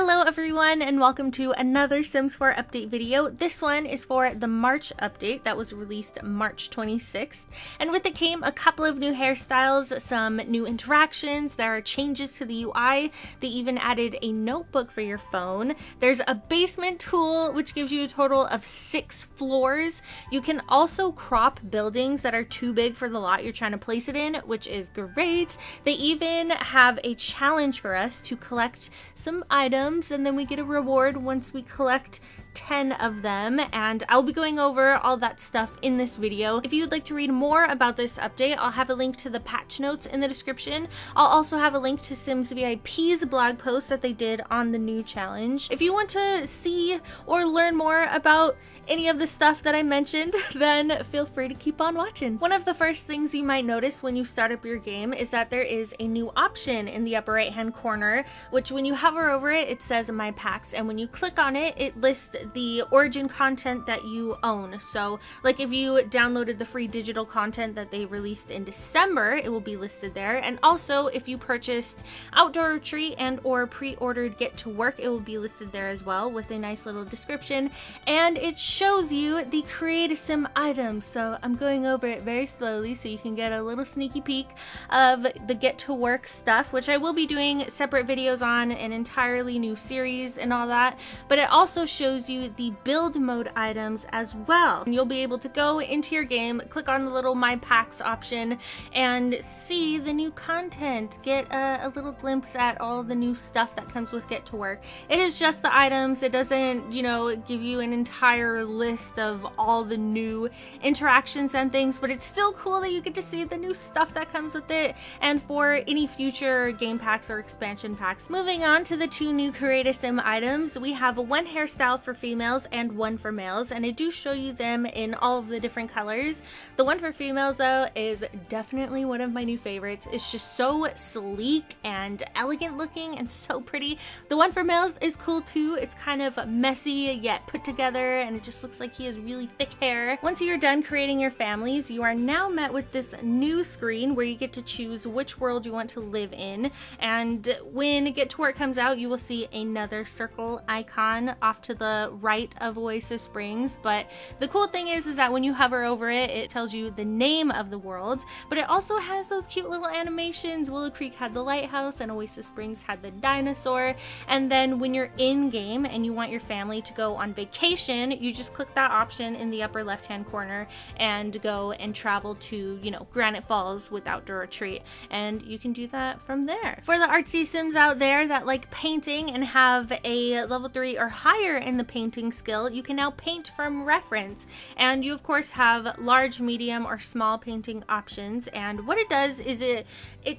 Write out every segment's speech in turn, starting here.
Hello everyone and welcome to another Sims 4 update video. This one is for the March update that was released March 26th. And with it came a couple of new hairstyles, some new interactions, there are changes to the UI, they even added a notebook for your phone. There's a basement tool which gives you a total of 6 floors. You can also crop buildings that are too big for the lot you're trying to place it in, which is great. They even have a challenge for us to collect some items, and then we get a reward once we collect 10 of them, and I'll be going over all that stuff in this video. If you'd like to read more about this update, I'll have a link to the patch notes in the description. I'll also have a link to SimsVIP's blog post that they did on the new challenge. If you want to see or learn more about any of the stuff that I mentioned, then feel free to keep on watching. One of the first things you might notice when you start up your game is that there is a new option in the upper right hand corner, which when you hover over it, it says My Packs, and when you click on it, it lists the origin content that you own. So like if you downloaded the free digital content that they released in December, it will be listed there. And also if you purchased Outdoor Retreat and or pre-ordered Get to Work, it will be listed there as well with a nice little description. And it shows you the Create a Sim items. So I'm going over it very slowly so you can get a little sneaky peek of the Get to Work stuff, which I will be doing separate videos on, an entirely new series and all that. But it also shows you the build mode items as well. And you'll be able to go into your game, click on the little My Packs option and see the new content, get a little glimpse at all the new stuff that comes with Get to Work. It is just the items, it doesn't, you know, give you an entire list of all the new interactions and things, but it's still cool that you get to see the new stuff that comes with it and for any future game packs or expansion packs. Moving on to the 2 new Create a Sim items, we have one hairstyle for females and one for males, and I do show you them in all of the different colors. The one for females though is definitely one of my new favorites. It's just so sleek and elegant looking and so pretty. The one for males is cool too. It's kind of messy yet put together, and it just looks like he has really thick hair. Once you're done creating your families, you are now met with this new screen where you get to choose which world you want to live in, and when Get to Work comes out, you will see another circle icon off to the right of Oasis Springs. But the cool thing is that when you hover over it, it tells you the name of the world, but it also has those cute little animations. Willow Creek had the lighthouse and Oasis Springs had the dinosaur. And then when you're in game and you want your family to go on vacation, you just click that option in the upper left hand corner and go and travel to, you know, Granite Falls with Outdoor Retreat, and you can do that from there. For the artsy Sims out there that like painting and have a level 3 or higher in the painting skill, you can now paint from reference, and you of course have large, medium, or small painting options. And what it does is it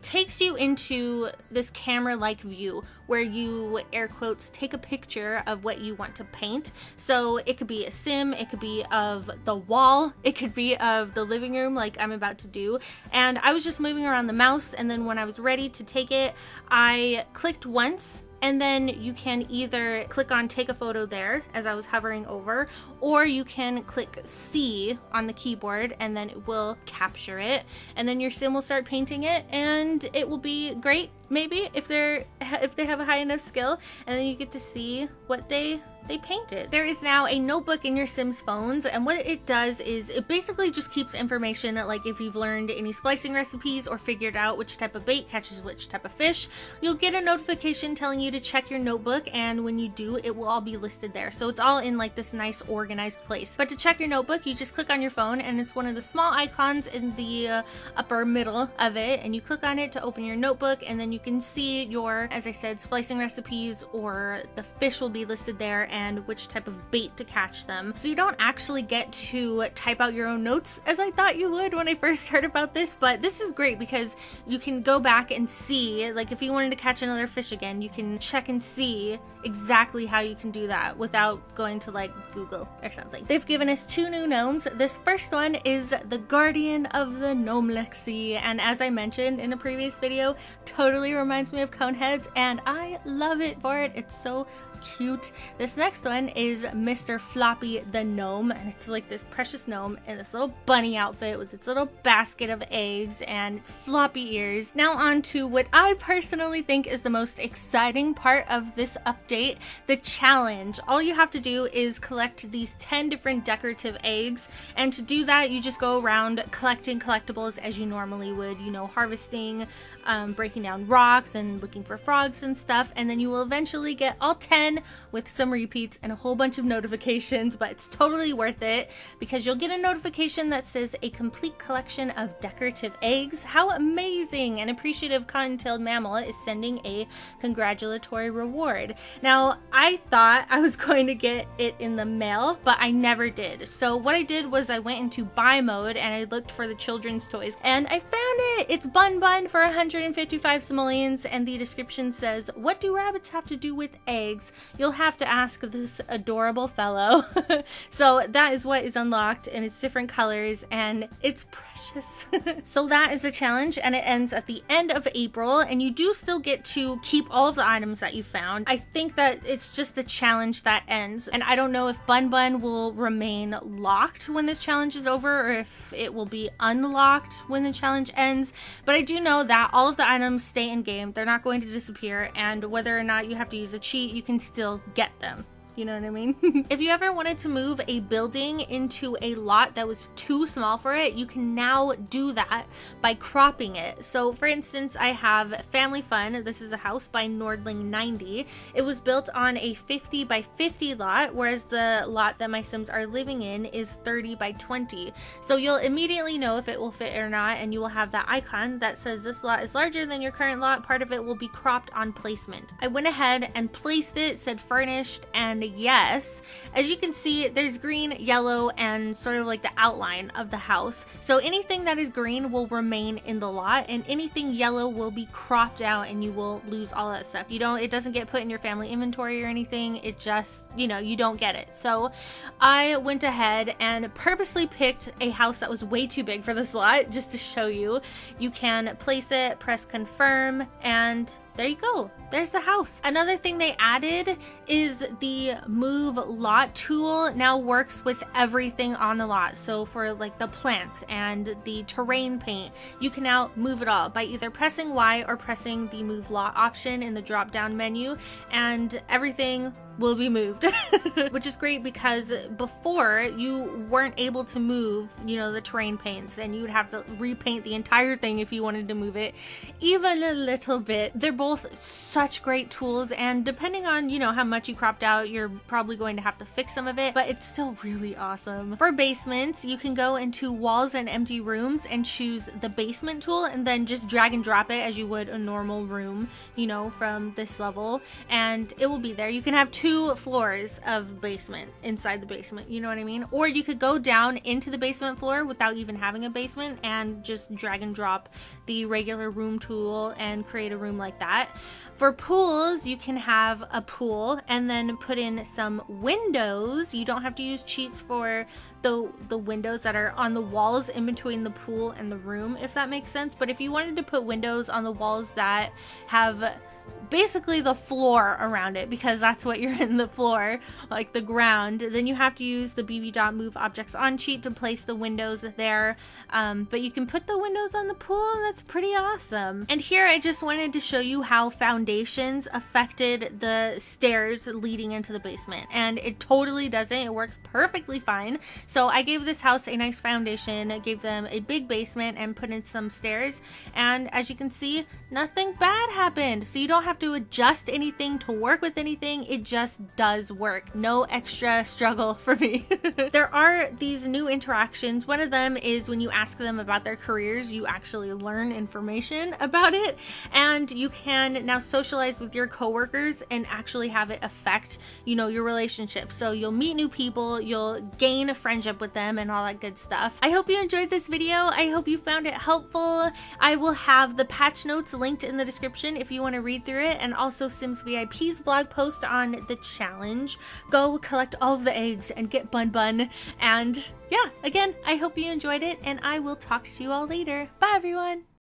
takes you into this camera-like view where you, air quotes, take a picture of what you want to paint. So it could be a sim, it could be of the wall, it could be of the living room like I'm about to do. And I was just moving around the mouse, and then when I was ready to take it, I clicked once, and then you can either click on take a photo there as I was hovering over, or you can click C on the keyboard and then it will capture it, and then your sim will start painting it, and it will be great maybe if they have a high enough skill, and then you get to see what they painted. There is now a notebook in your Sims phones, and what it does is it basically just keeps information, like if you've learned any splicing recipes or figured out which type of bait catches which type of fish, you'll get a notification telling you to check your notebook, and when you do, it will all be listed there. So it's all in like this nice organized place. But to check your notebook, you just click on your phone, and it's one of the small icons in the upper middle of it, and you click on it to open your notebook, and then you can see your, as I said, splicing recipes, or the fish will be listed there and which type of bait to catch them. So you don't actually get to type out your own notes as I thought you would when I first heard about this, but this is great because you can go back and see, like if you wanted to catch another fish again, you can check and see exactly how you can do that without going to like Google or something. They've given us 2 new gnomes. This first one is the Guardian of the Gnomelexy, and as I mentioned in a previous video, totally reminds me of Coneheads, and I love it for it. It's so cute. This next one is Mr. Floppy the gnome, and it's like this precious gnome in this little bunny outfit with its little basket of eggs and its floppy ears. Now on to what I personally think is the most exciting part of this update, the challenge. All you have to do is collect these 10 different decorative eggs, and to do that you just go around collecting collectibles as you normally would, you know, harvesting, breaking down rocks and looking for frogs and stuff, and then you will eventually get all 10 with some repeats and a whole bunch of notifications. But it's totally worth it because you'll get a notification that says a complete collection of decorative eggs. How amazing! An appreciative cotton-tailed mammal is sending a congratulatory reward. Now, I thought I was going to get it in the mail, but I never did. So what I did was I went into buy mode and I looked for the children's toys, and I found it! It's Bun Bun for 155 simoleons, and the description says, "What do rabbits have to do with eggs? You'll have to ask this adorable fellow." So that is what is unlocked, and it's different colors, and it's precious. So that is a challenge, and it ends at the end of April, and you do still get to keep all of the items that you found. I think that it's just the challenge that ends, and I don't know if Bun Bun will remain locked when this challenge is over or if it will be unlocked when the challenge ends, but I do know that all of the items stay in game. They're not going to disappear, and whether or not you have to use a cheat, you can still get them. You know what I mean? If you ever wanted to move a building into a lot that was too small for it, you can now do that by cropping it. So for instance, I have Family Fun. This is a house by Nordling 90. It was built on a 50 by 50 lot, whereas the lot that my Sims are living in is 30 by 20. So you'll immediately know if it will fit or not, and you will have that icon that says this lot is larger than your current lot. Part of it will be cropped on placement. I went ahead and placed it, said furnished, and yes, as you can see, there's green, yellow, and sort of like the outline of the house. So anything that is green will remain in the lot, and anything yellow will be cropped out, and you will lose all that stuff. It doesn't get put in your family inventory or anything. It just, you know, you don't get it. So I went ahead and purposely picked a house that was way too big for this lot, just to show you. You can place it, press confirm, and there you go. There's the house. Another thing they added is the move lot tool now works with everything on the lot. So for like the plants and the terrain paint, you can now move it all by either pressing Y or pressing the move lot option in the drop down menu, and everything will be moved. Which is great because before you weren't able to move, you know, the terrain paints, and you would have to repaint the entire thing if you wanted to move it even a little bit. They're both such great tools, and depending on, you know, how much you cropped out, you're probably going to have to fix some of it, but it's still really awesome. For basements, you can go into walls and empty rooms and choose the basement tool, and then just drag and drop it as you would a normal room, you know, from this level, and it will be there. You can have 2 floors of basement inside the basement, you know what I mean? Or you could go down into the basement floor without even having a basement and just drag and drop the regular room tool and create a room like that. For pools, you can have a pool and then put in some windows. You don't have to use cheats for the windows that are on the walls in between the pool and the room, if that makes sense. But if you wanted to put windows on the walls that have basically the floor around it, because that's what you're in, the floor, like the ground, then you have to use the bb.move objects on cheat to place the windows there. But you can put the windows on the pool, and that's pretty awesome. And here I just wanted to show you how foundations affected the stairs leading into the basement, and it totally doesn't. It works perfectly fine. So I gave this house a nice foundation, gave them a big basement, and put in some stairs, and as you can see, nothing bad happened. So you don't have to adjust anything to work with anything. It just does work. No extra struggle for me. There are these new interactions. One of them is when you ask them about their careers, you actually learn information about it, and you can now socialize with your coworkers and actually have it affect, you know, your relationship. So you'll meet new people, you'll gain a friendship with them, and all that good stuff. I hope you enjoyed this video. I hope you found it helpful. I will have the patch notes linked in the description if you want to read through it, and also SimsVIP's blog post on the challenge. Go collect all of the eggs and get Bun Bun. And yeah, again, I hope you enjoyed it, and I will talk to you all later. Bye everyone!